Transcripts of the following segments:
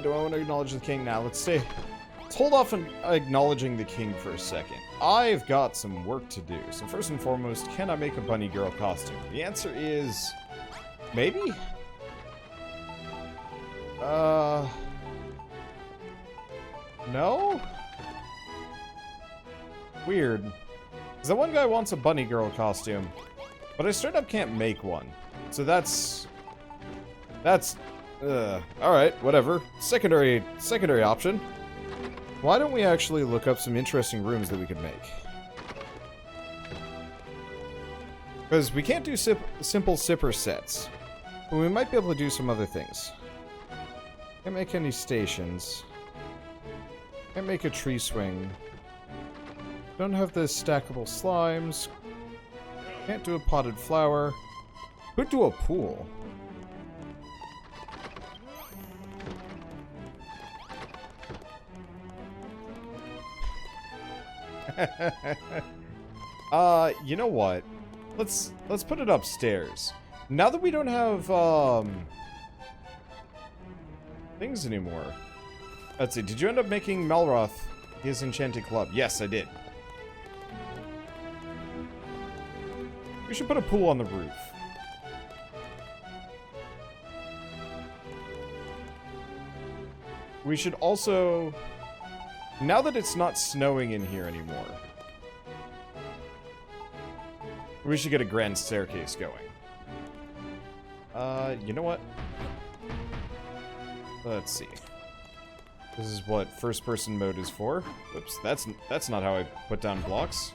do I want to acknowledge the king now? Let's hold off on acknowledging the king for a second. I've got some work to do. So first and foremost, can I make a bunny girl costume? The answer is... maybe? No? Weird. Because the one guy wants a bunny girl costume, but I straight up can't make one. So that's... alright, whatever. Secondary option. Why don't we actually look up some interesting rooms that we could make? Because we can't do simple sipper sets. But we might be able to do some other things. Can't make any stations. Can't make a tree swing. Don't have the stackable slimes. Can't do a potted flower. Could do a pool. You know what? Let's put it upstairs. Now that we don't have things anymore. Let's see. Did you end up making Malroth his enchanted club? Yes, I did. We should put a pool on the roof. We should also... now that it's not snowing in here anymore, we should get a grand staircase going. You know what? Let's see. This is what first-person mode is for. Whoops, that's not how I put down blocks.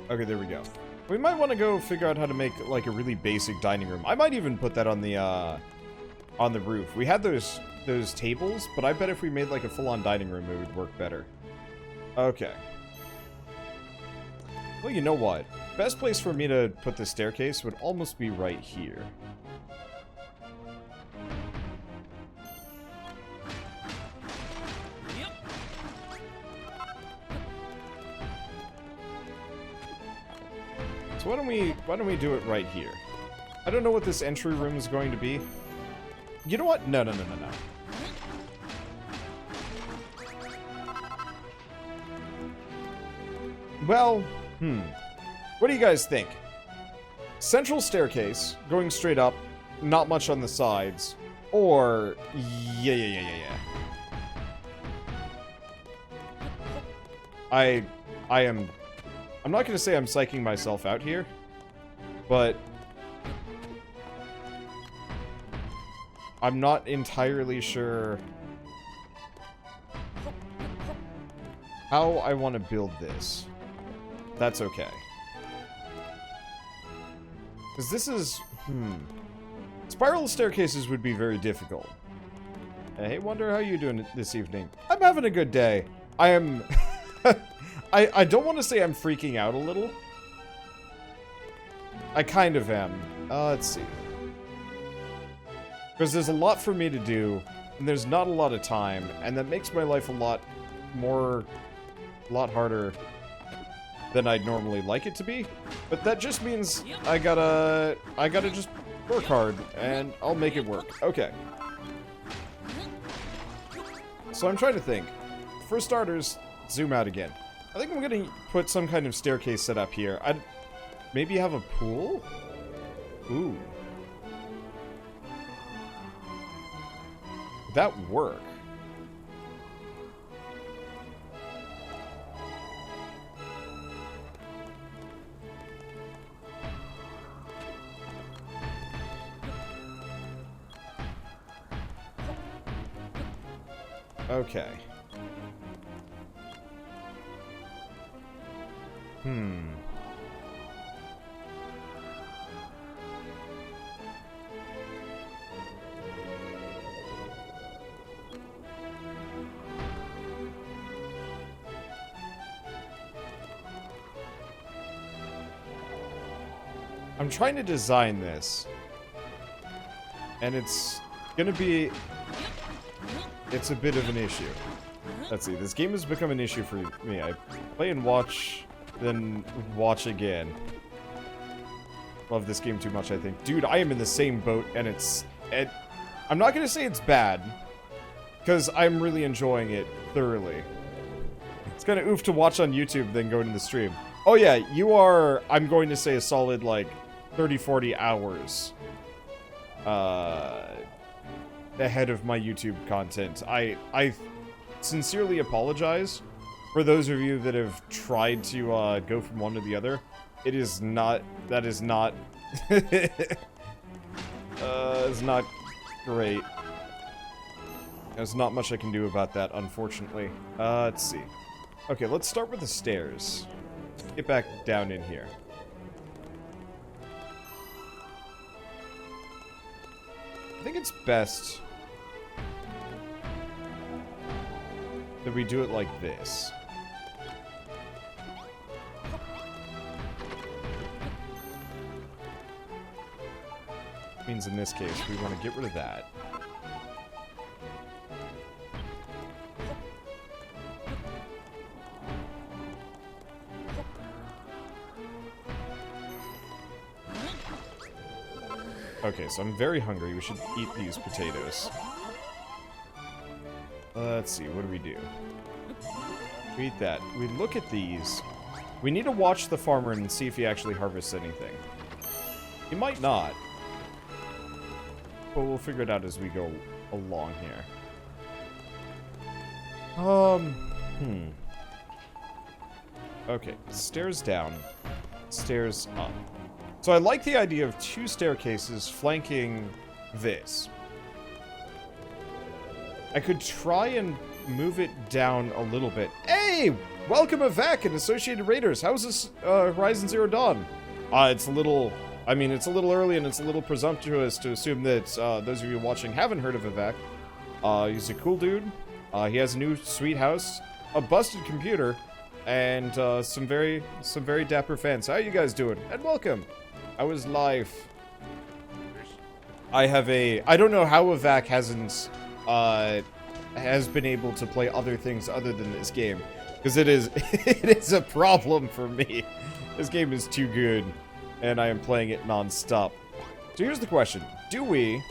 Okay, there we go. We might want to go figure out how to make, like, a really basic dining room. I might even put that on the roof. We had those tables, but I bet if we made, like, a full-on dining room, it would work better. Okay. Well, you know what? Best place for me to put the staircase would almost be right here. So why don't we do it right here? I don't know what this entry room is going to be. You know what? No. Well, what do you guys think? Central staircase, going straight up, not much on the sides, or yeah. I'm not going to say I'm psyching myself out here, but I'm not entirely sure how I want to build this. That's okay. Because this is... Spiral staircases would be very difficult. Hey, wonder how you doing this evening? I'm having a good day. I am... I don't want to say I'm freaking out a little. I kind of am. Let's see. Because there's a lot for me to do, and there's not a lot of time, and that makes my life a lot harder than I'd normally like it to be. But that just means I gotta just work hard, and I'll make it work. Okay. So I'm trying to think. For starters, zoom out again. I think I'm gonna put some kind of staircase set up here. I'd maybe have a pool? Ooh. Would that work? Okay. I'm trying to design this, and it's gonna be... it's a bit of an issue. Let's see, this game has become an issue for me. I play and watch, then watch again. Love this game too much, I think. Dude, I am in the same boat, and I'm not going to say it's bad, because I'm really enjoying it thoroughly. It's kind of oof to watch on YouTube, then go into the stream. Oh yeah, you are, I'm going to say a solid, like, 30, 40 hours ahead of my YouTube content. I sincerely apologize for those of you that have tried to go from one to the other. It is not, that is not, it's not great. There's not much I can do about that, unfortunately. Let's see. Okay, let's start with the stairs. Get back down in here. I think it's best that we do it like this. Means in this case, we want to get rid of that. Okay, so I'm very hungry. We should eat these potatoes. Let's see, what do we do? We eat that. We look at these. We need to watch the farmer and see if he actually harvests anything. He might not. But we'll figure it out as we go along here. Okay, stairs down. Stairs up. So I like the idea of 2 staircases flanking this. I could try and move it down a little bit. Hey! Welcome Avak and Associated Raiders. How's this Horizon Zero Dawn? It's a little... I mean, it's a little early and it's a little presumptuous to assume that those of you watching haven't heard of Avak. He's a cool dude. He has a new sweet house, a busted computer, and some very dapper fans. How you guys doing? And welcome. How is life? I don't know how Avak hasn't has been able to play other things other than this game, because it is a problem for me. This game is too good, and I am playing it non-stop. So here's the question: do we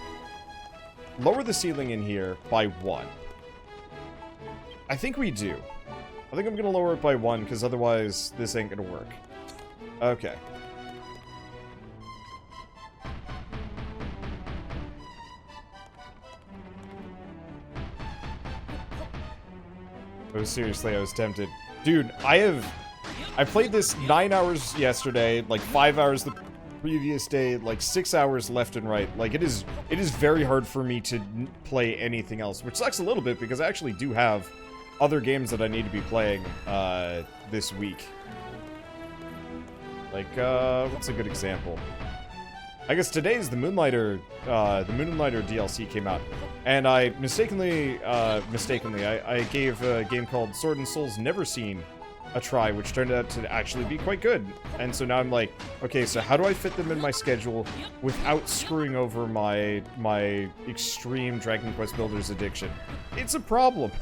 lower the ceiling in here by 1? I think we do. I think I'm gonna lower it by 1, because otherwise this ain't gonna work. Okay. Oh, seriously, I was tempted. Dude, I played this 9 hours yesterday, like 5 hours the previous day, like 6 hours left and right. Like, it is very hard for me to play anything else, which sucks a little bit because I actually do have other games that I need to be playing this week. Like, what's a good example? I guess today's the Moonlighter DLC came out, and I mistakenly, I gave a game called Sword and Soul's Never Seen a try, which turned out to actually be quite good. And so now I'm like, okay, so how do I fit them in my schedule without screwing over my extreme Dragon Quest Builders addiction? It's a problem.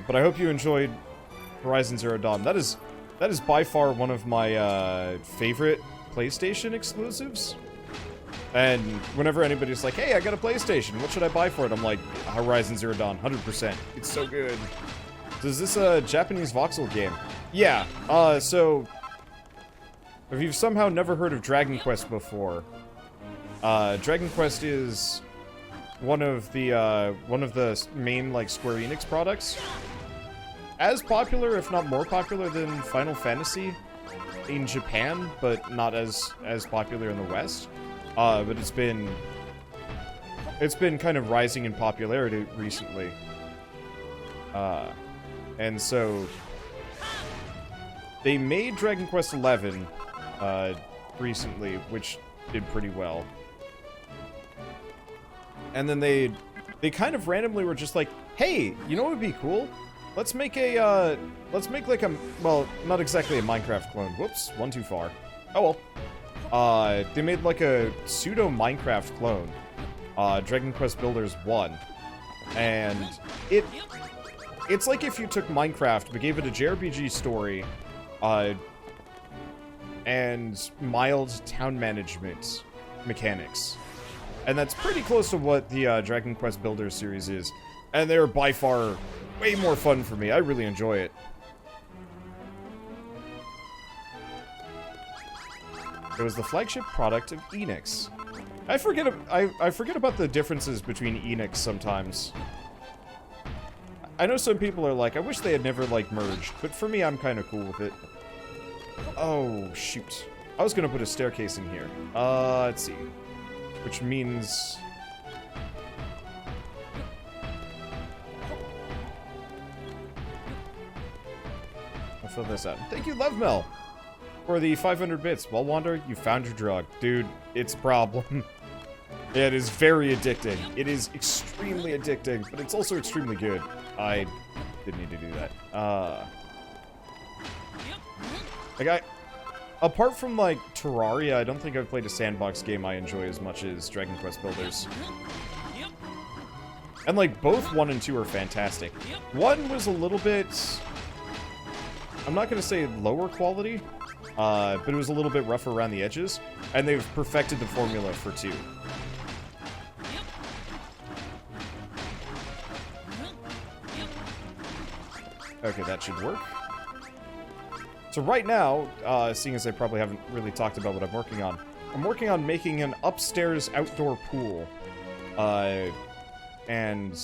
But I hope you enjoyed Horizon Zero Dawn. That is by far one of my favorite PlayStation exclusives. And whenever anybody's like, hey, I got a PlayStation, what should I buy for it? I'm like, Horizon Zero Dawn, 100%. It's so good. So is this a Japanese voxel game? Yeah, so if you've somehow never heard of Dragon Quest before, Dragon Quest is one of the main, like, Square Enix products. As popular, if not more popular, than Final Fantasy in Japan, but not as popular in the West. But it's been kind of rising in popularity recently. And so they made Dragon Quest XI recently, which did pretty well. And then they kind of randomly were just like, hey, you know what would be cool? Let's make like a, well, not exactly a Minecraft clone. Whoops, one too far. Oh well. They made like a pseudo Minecraft clone, Dragon Quest Builders 1, and it's like if you took Minecraft but gave it a JRPG story, and mild town management mechanics. And that's pretty close to what the Dragon Quest Builders series is. And they're by far way more fun for me. I really enjoy it. It was the flagship product of Enix. I forget about the differences between Enix sometimes. I know some people are like, I wish they had never, like, merged. But for me, I'm kind of cool with it. Oh, shoot. I was going to put a staircase in here. Let's see. Which means... I'll fill this out. Thank you, Lovemel, for the 500 bits. Well, Wander, you found your drug. Dude, it's a problem. It is very addicting. It is extremely addicting, but it's also extremely good. I didn't need to do that. Apart from, like, Terraria, I don't think I've played a sandbox game I enjoy as much as Dragon Quest Builders. And, like, both 1 and 2 are fantastic. 1 was a little bit... I'm not going to say lower quality, but it was a little bit rougher around the edges. And they've perfected the formula for 2. Okay, that should work. So right now, seeing as I probably haven't really talked about what I'm working on making an upstairs outdoor pool. And...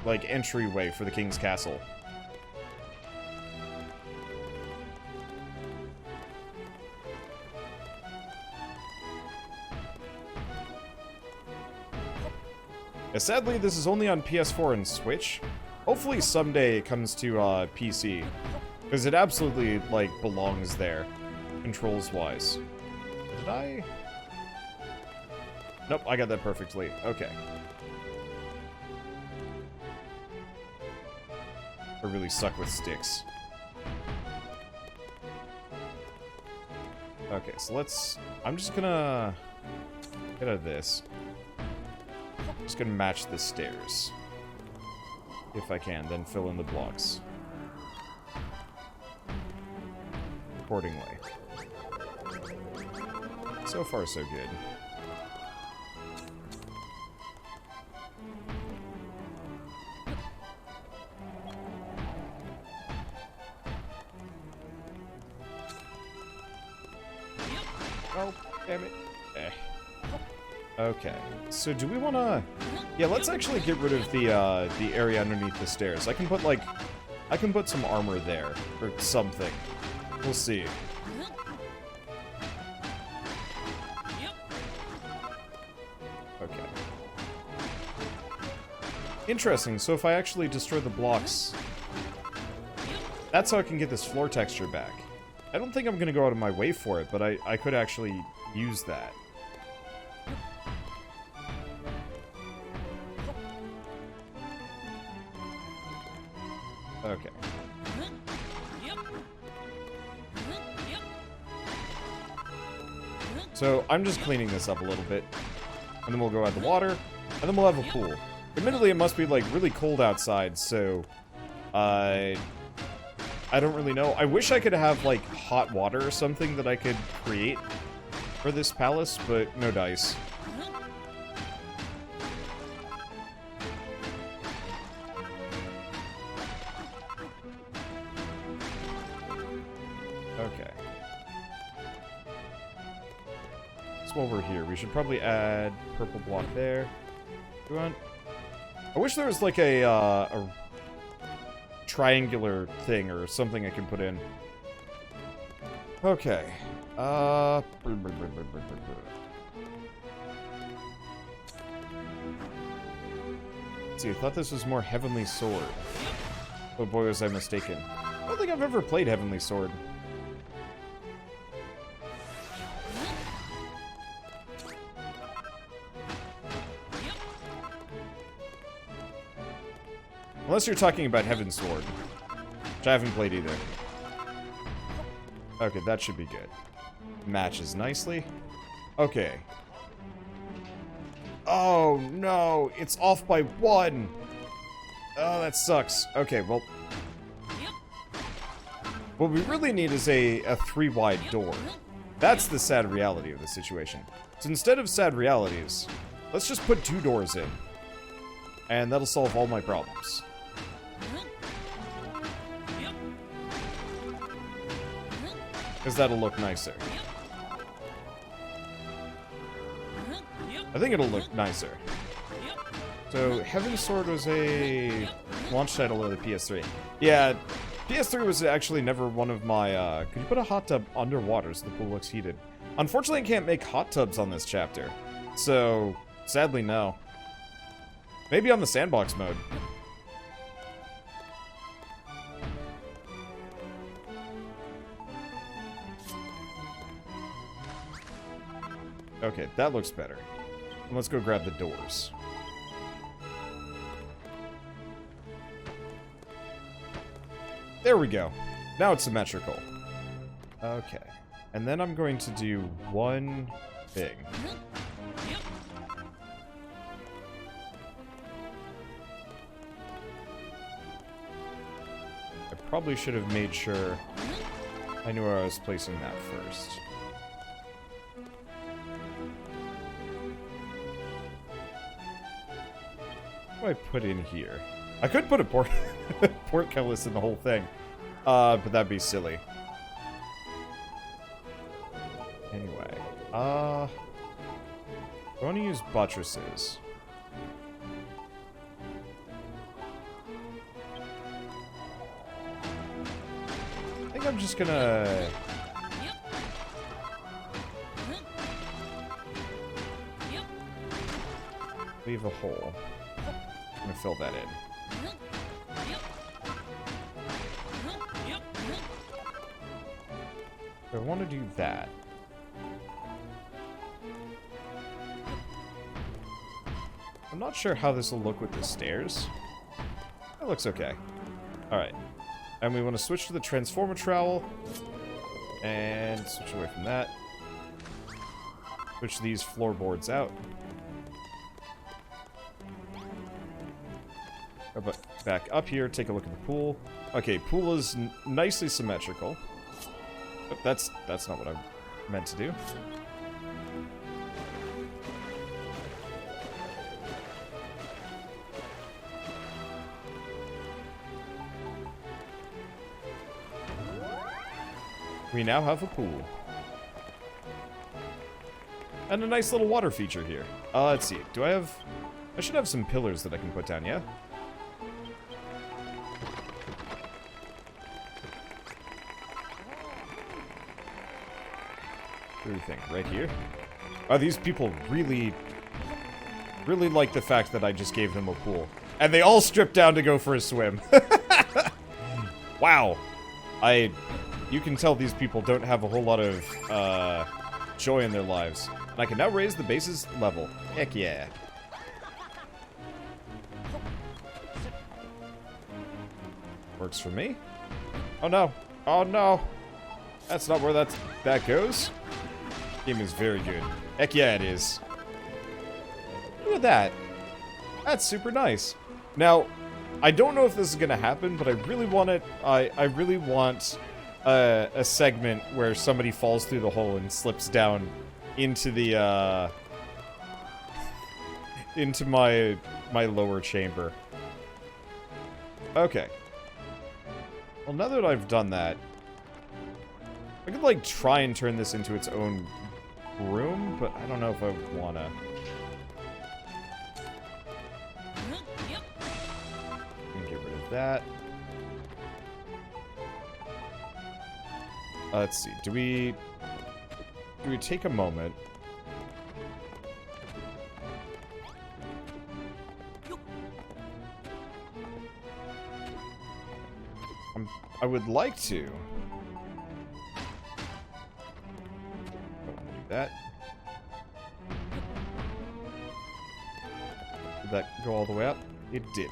like, entryway for the King's Castle. Yeah, sadly, this is only on PS4 and Switch. Hopefully someday it comes to PC. Because it absolutely, like, belongs there. Controls-wise. Did I? Nope, I got that perfectly. Okay. I really suck with sticks. Okay, so let's... I'm just gonna... get out of this. Just gonna match the stairs. If I can, then fill in the blocks. Accordingly. So far, so good. Oh, damn it. Okay, so do we want to... Yeah, let's actually get rid of the area underneath the stairs. I can put, like... I can put some armor there, or something. We'll see. Okay. Interesting, so if I actually destroy the blocks... That's how I can get this floor texture back. I don't think I'm going to go out of my way for it, but I could actually use that. Okay. So, I'm just cleaning this up a little bit. And then we'll go add the water. And then we'll have a pool. Admittedly, it must be, like, really cold outside, so... I don't really know. I wish I could have, like, hot water or something that I could create for this palace, but no dice. Okay. So while we're here, we should probably add purple block there. Do you want... I wish there was like a triangular thing or something I can put in. Okay. Let's see, I thought this was more Heavenly Sword. Oh boy, was I mistaken. I don't think I've ever played Heavenly Sword. Unless you're talking about Heaven's Sword, which I haven't played either. Okay, that should be good. Matches nicely. Okay. Oh, no. It's off by 1. Oh, that sucks. Okay, well... What we really need is a 3-wide door. That's the sad reality of the situation. So instead of sad realities, let's just put 2 doors in. And that'll solve all my problems. Because that'll look nicer. I think it'll look nicer. So, Heaven's Sword was a launch title of the PS3. Yeah, PS3 was actually never one of my, could you put a hot tub underwater so the pool looks heated? Unfortunately, I can't make hot tubs on this chapter. So, sadly, no. Maybe on the sandbox mode. Okay, that looks better. Let's go grab the doors. There we go. Now it's symmetrical. Okay. And then I'm going to do one thing. I probably should have made sure I knew where I was placing that first. What do I put in here? I could put a portcullis in the whole thing, but that'd be silly. Anyway, I want to use buttresses. I think I'm just gonna... leave a hole. I'm gonna fill that in. I want to do that. I'm not sure how this will look with the stairs. That looks okay. Alright. And we want to switch to the transformer trowel. And switch away from that. Switch these floorboards out. But back up here, take a look at the pool. Okay, pool is nicely symmetrical. Oh, that's not what I meant to do. We now have a pool. And a nice little water feature here. Let's see. Do I have... I should have some pillars that I can put down, yeah? What do you think? Right here? Oh, these people really like the fact that I just gave them a pool. And they all stripped down to go for a swim. Wow. You can tell these people don't have a whole lot of, joy in their lives. And I can now raise the base's level. Heck yeah. Works for me. Oh no. Oh no. That's not where that goes. Game is very good. Heck yeah, it is. Look at that. That's super nice. Now, I don't know if this is gonna happen, but I really want it. I really want a segment where somebody falls through the hole and slips down into the into my lower chamber. Okay. Well, now that I've done that, I could like try and turn this into its own room, but I don't know if I wanna. Get rid of that. Let's see. Do we take a moment? I would like to. Do that. Did that go all the way up? It did.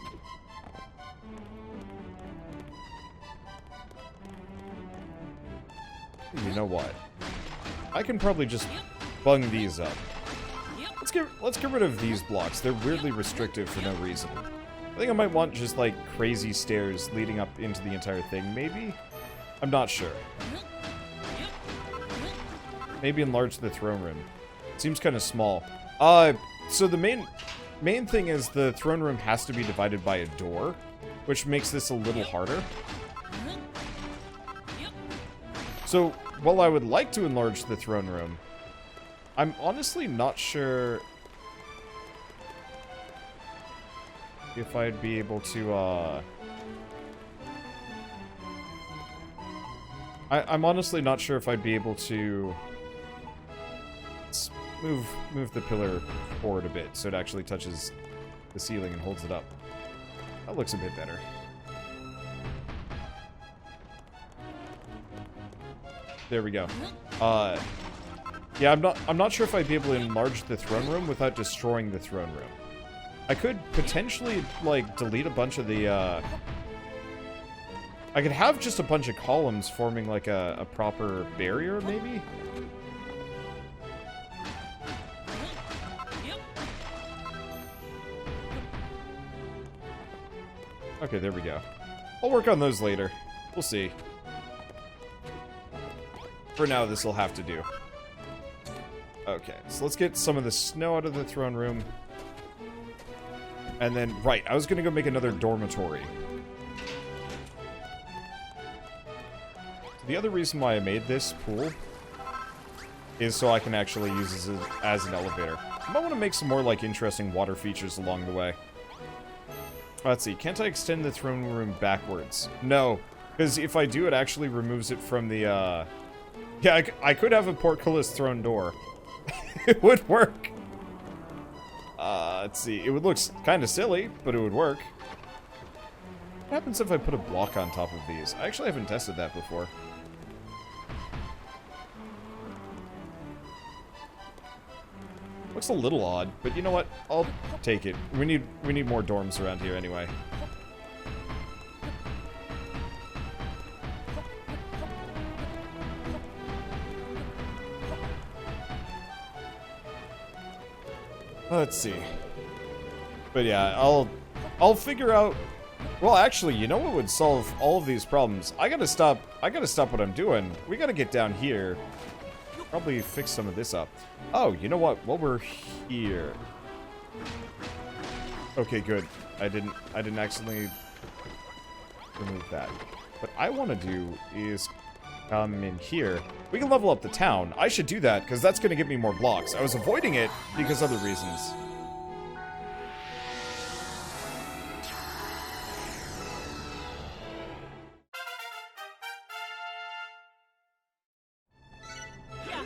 You know what? I can probably just bung these up. Let's get rid of these blocks. They're weirdly restrictive for no reason. I think I might want just like crazy stairs leading up into the entire thing, maybe? I'm not sure. Maybe enlarge the throne room. Seems kind of small. So the main thing is the throne room has to be divided by a door, which makes this a little harder. So, while I would like to enlarge the throne room, I'm honestly not sure if I'd be able to, I'm honestly not sure if I'd be able to move the pillar forward a bit so it actually touches the ceiling and holds it up. That looks a bit better. There we go. Yeah, I'm not sure if I'd be able to enlarge the throne room without destroying the throne room. I could potentially, like, delete a bunch of the, I could have just a bunch of columns forming, like, a proper barrier, maybe? Okay, there we go. I'll work on those later. We'll see. For now, this will have to do. Okay, so let's get some of the snow out of the throne room. And then, right, I was gonna go make another dormitory. The other reason why I made this pool is so I can actually use this as an elevator. I might want to make some more, like, interesting water features along the way. Let's see, can't I extend the throne room backwards? No, because if I do, it actually removes it from the, Yeah, I could have a portcullis throne door. It would work. Let's see, it would look kind of silly, but it would work. What happens if I put a block on top of these? I actually haven't tested that before. Looks a little odd, but you know what? I'll take it. We need more dorms around here anyway. Let's see. But yeah, I'll figure out. Well, actually, you know what would solve all of these problems? I gotta stop what I'm doing. We gotta get down here. Probably fix some of this up. Oh, you know what? While we're here. Okay, good. I didn't accidentally remove that. What I want to do is come in here. We can level up the town. I should do that because that's going to give me more blocks. I was avoiding it because other reasons.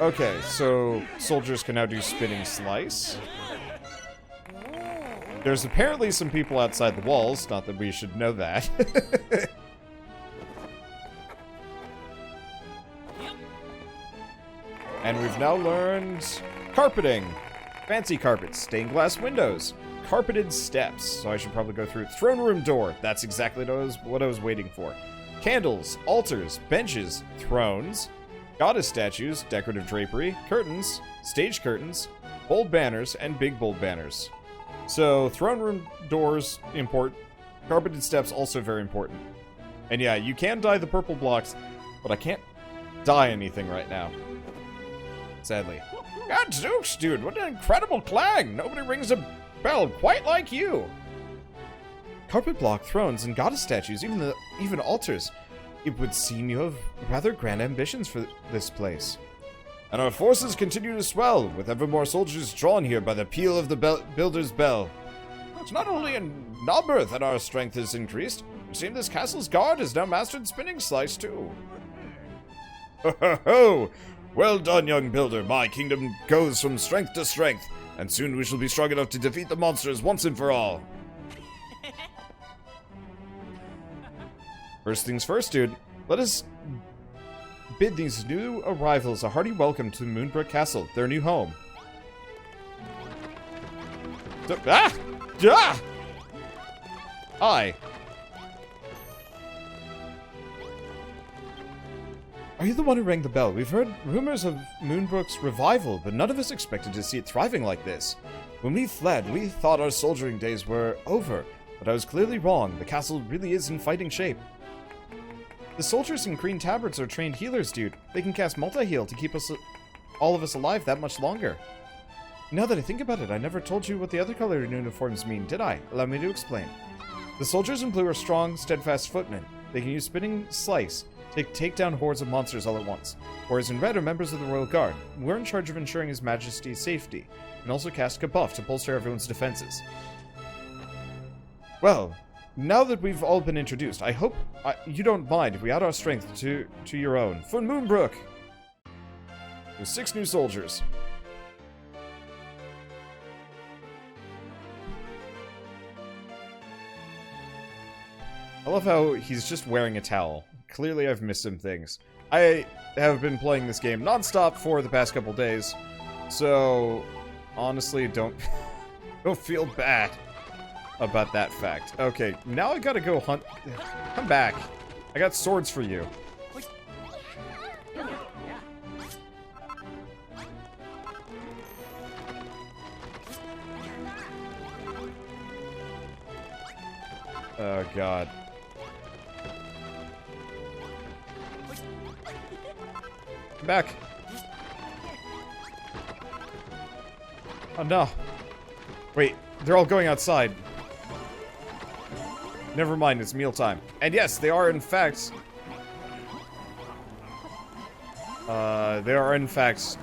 Okay, so soldiers can now do spinning slice. There's apparently some people outside the walls, not that we should know that. And we've now learned carpeting. Fancy carpets, stained glass windows, carpeted steps. So I should probably go through throne room door. That's exactly what I was waiting for. Candles, altars, benches, thrones, goddess statues, decorative drapery, curtains, stage curtains, bold banners, and big bold banners. So, throne room doors, important. Carpeted steps, also very important. And yeah, you can dye the purple blocks, but I can't dye anything right now. Sadly. Gadzooks, dude, what an incredible clang! Nobody rings a bell quite like you! Carpet block, thrones, and goddess statues, even altars. It would seem you have rather grand ambitions for this place. And our forces continue to swell, with ever more soldiers drawn here by the peal of the builder's bell. It's not only in number that our strength has increased, it seems this castle's guard has now mastered spinning slice too. Ho ho ho! Well done, young builder. My kingdom goes from strength to strength, and soon we shall be strong enough to defeat the monsters once and for all. First things first, dude. Let us bid these new arrivals a hearty welcome to Moonbrook Castle, their new home. Hi. Are you the one who rang the bell? We've heard rumors of Moonbrook's revival, but none of us expected to see it thriving like this. When we fled, we thought our soldiering days were over, but I was clearly wrong. The castle really is in fighting shape. The soldiers in green tabards are trained healers, dude. They can cast multi-heal to keep us all of us alive that much longer. Now that I think about it, I never told you what the other colored uniforms mean, did I? Allow me to explain. The soldiers in blue are strong, steadfast footmen. They can use spinning slice to take down hordes of monsters all at once. Whereas in red are members of the Royal Guard. We're in charge of ensuring His Majesty's safety, and also cast a buff to bolster everyone's defenses. Well, now that we've all been introduced, I hope you don't mind if we add our strength to your own. For Moonbrook! With 6 new soldiers. I love how he's just wearing a towel. Clearly I've missed some things. I have been playing this game non-stop for the past couple days, so honestly don't feel bad about that fact. Okay, now I gotta go hunt. Come back. I got swords for you. Oh god. Come back. Oh no. Wait, they're all going outside. Never mind, it's mealtime. And yes, they are in fact...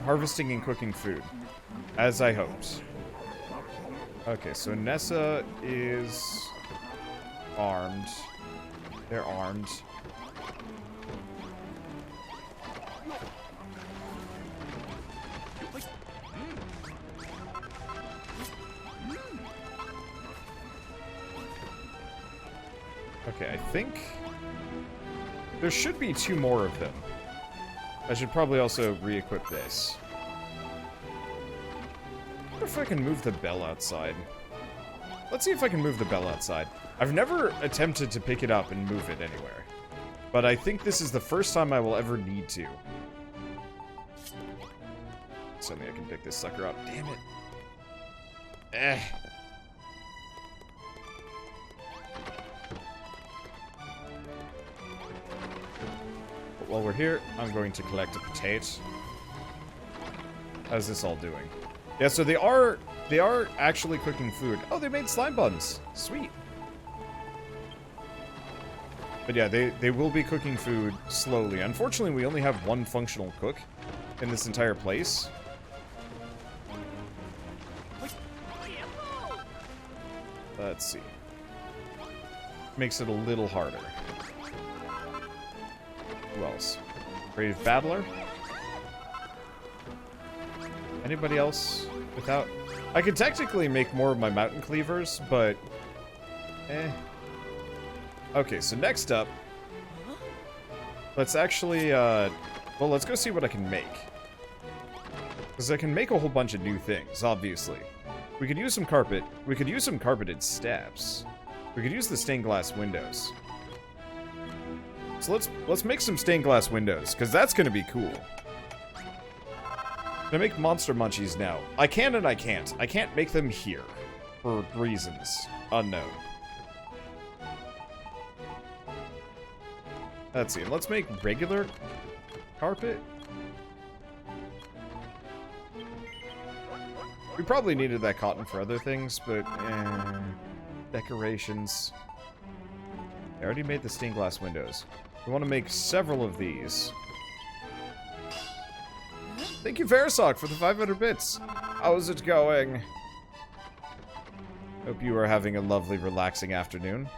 harvesting and cooking food. As I hoped. Okay, so Nessa is... armed. They're armed. Okay, I think there should be 2 more of them. I should probably also re-equip this. I wonder if I can move the bell outside. Let's see if I can move the bell outside. I've never attempted to pick it up and move it anywhere. But I think this is the first time I will ever need to. Suddenly I can pick this sucker up. Damn it. Eh. But while we're here, I'm going to collect a potato. How's this all doing? Yeah, so they are actually cooking food. Oh, they made slime buns. Sweet. But yeah, they will be cooking food slowly. Unfortunately, we only have 1 functional cook in this entire place. Let's see. Makes it a little harder. Who else? Brave Battler? Anybody else without... I could technically make more of my mountain cleavers, but... Okay, so next up... Let's actually, well, let's go see what I can make. Because I can make a whole bunch of new things, obviously. We could use some carpet. We could use some carpeted steps. We could use the stained glass windows. So let's make some stained glass windows, because that's going to be cool. I make monster munchies now. I can and I can't. I can't make them here. For reasons unknown. Let's see. Let's make regular carpet. We probably needed that cotton for other things, but decorations. I already made the stained glass windows. We want to make several of these. Thank you, Verisok, for the 500 bits. How's it going? Hope you are having a lovely, relaxing afternoon.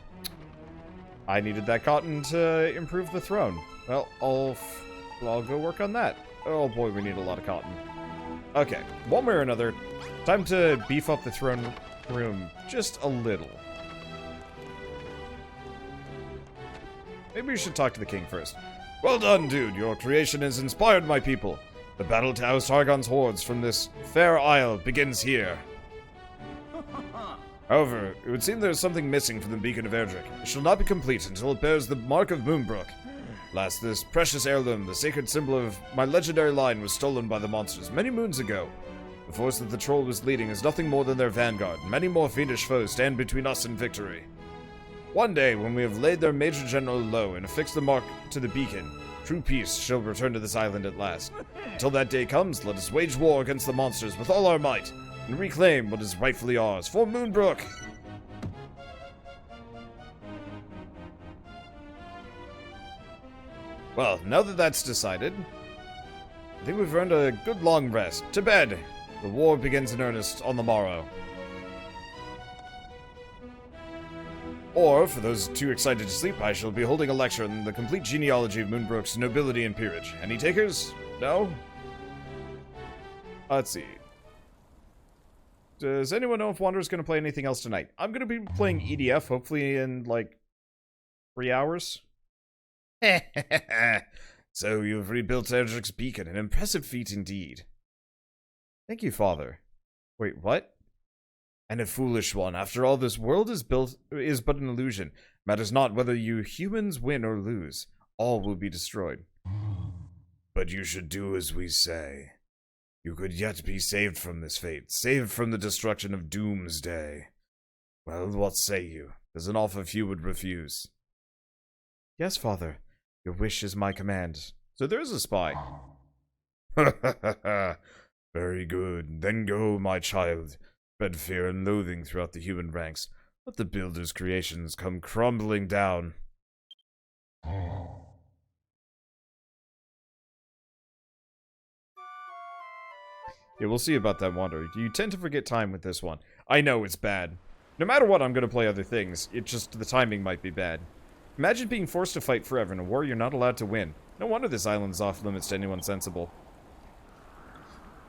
I needed that cotton to improve the throne. Well, I'll go work on that. Oh boy, we need a lot of cotton. Okay, one way or another, time to beef up the throne room just a little. Maybe we should talk to the king first. Well done, dude. Your creation has inspired my people. The battle to oust Hargon's hordes from this fair isle begins here. However, it would seem there is something missing from the beacon of Erdrick. It shall not be complete until it bears the mark of Moonbrook. Last, this precious heirloom, the sacred symbol of my legendary line, was stolen by the monsters many moons ago. The force that the troll was leading is nothing more than their vanguard. Many more fiendish foes stand between us and victory. One day, when we have laid their major general low and affixed the mark to the beacon, True peace shall return to this island at last. Until that day comes, let us wage war against the monsters with all our might, and reclaim what is rightfully ours for Moonbrook! Well, now that that's decided, I think we've earned a good long rest. To bed! The war begins in earnest on the morrow. Or, for those too excited to sleep, I shall be holding a lecture on the complete genealogy of Moonbrook's nobility and peerage. Any takers? No? Let's see. Does anyone know if Wanderer's going to play anything else tonight? I'm going to be playing EDF, hopefully in, like, 3 hours. So, you've rebuilt Erdrick's beacon. An impressive feat indeed. Thank you, Father. Wait, what? And a foolish one. After all, this world is but an illusion. Matters not whether you humans win or lose. All will be destroyed. But you should do as we say. You could yet be saved from this fate, saved from the destruction of Doomsday. Well, what say you? There's an offer few would refuse. Yes, Father. Your wish is my command. So there is a spy. Very good. Then go, my child. Spread fear and loathing throughout the human ranks. Let the Builder's creations come crumbling down. Yeah, we'll see about that, Wanderer. You tend to forget time with this one. I know it's bad. No matter what, I'm going to play other things. It's just the timing might be bad. Imagine being forced to fight forever in a war you're not allowed to win. No wonder this island's off limits to anyone sensible.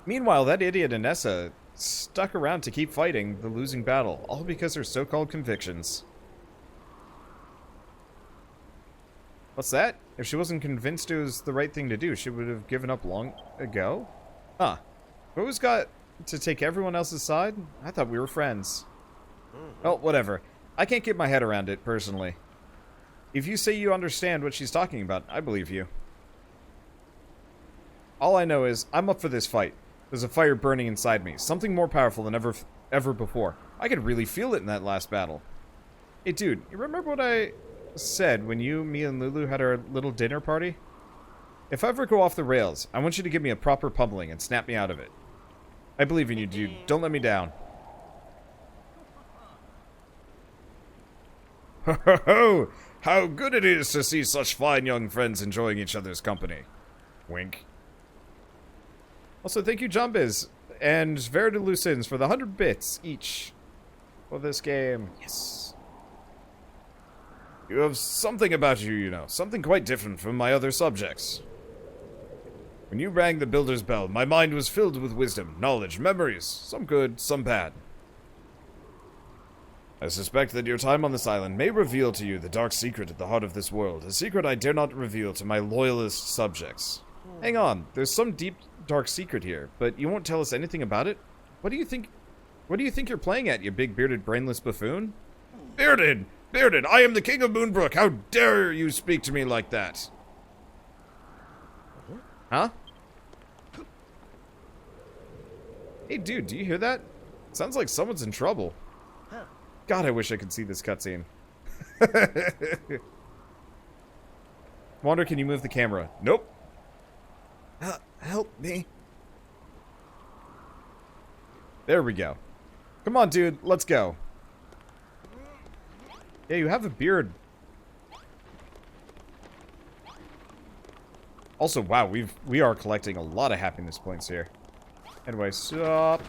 Meanwhile, that idiot Inessa stuck around to keep fighting the losing battle, all because her so-called convictions. What's that? If she wasn't convinced it was the right thing to do, she would have given up long ago? Huh. Who's got to take everyone else's side? I thought we were friends. Oh, whatever. I can't get my head around it, personally. If you say you understand what she's talking about, I believe you. All I know is, I'm up for this fight. There's a fire burning inside me, something more powerful than ever before. I could really feel it in that last battle. Hey dude, you remember what I said when you, me, and Lulu had our little dinner party? If I ever go off the rails, I want you to give me a proper pummeling and snap me out of it. I believe in you, dude. Don't let me down. Ho ho ho! How good it is to see such fine young friends enjoying each other's company. Wink. Also, thank you, Jumbiz and Verda Lucins for the 100 bits each for this game. Yes. You have something about you, you know. Something quite different from my other subjects. When you rang the Builder's bell, my mind was filled with wisdom, knowledge, memories. Some good, some bad. I suspect that your time on this island may reveal to you the dark secret at the heart of this world. A secret I dare not reveal to my loyalist subjects. Hang on. There's some deep dark secret here, but you won't tell us anything about it? What do you think you're playing at, you big bearded brainless buffoon? Bearded! Bearded! I am the king of Moonbrook! How dare you speak to me like that? Huh? Hey dude, do you hear that? Sounds like someone's in trouble. God, I wish I could see this cutscene. Wander, can you move the camera? Nope. Help me. There we go. Come on, dude. Let's go. Yeah, you have a beard. Also, wow, we are collecting a lot of happiness points here. Anyway, stop.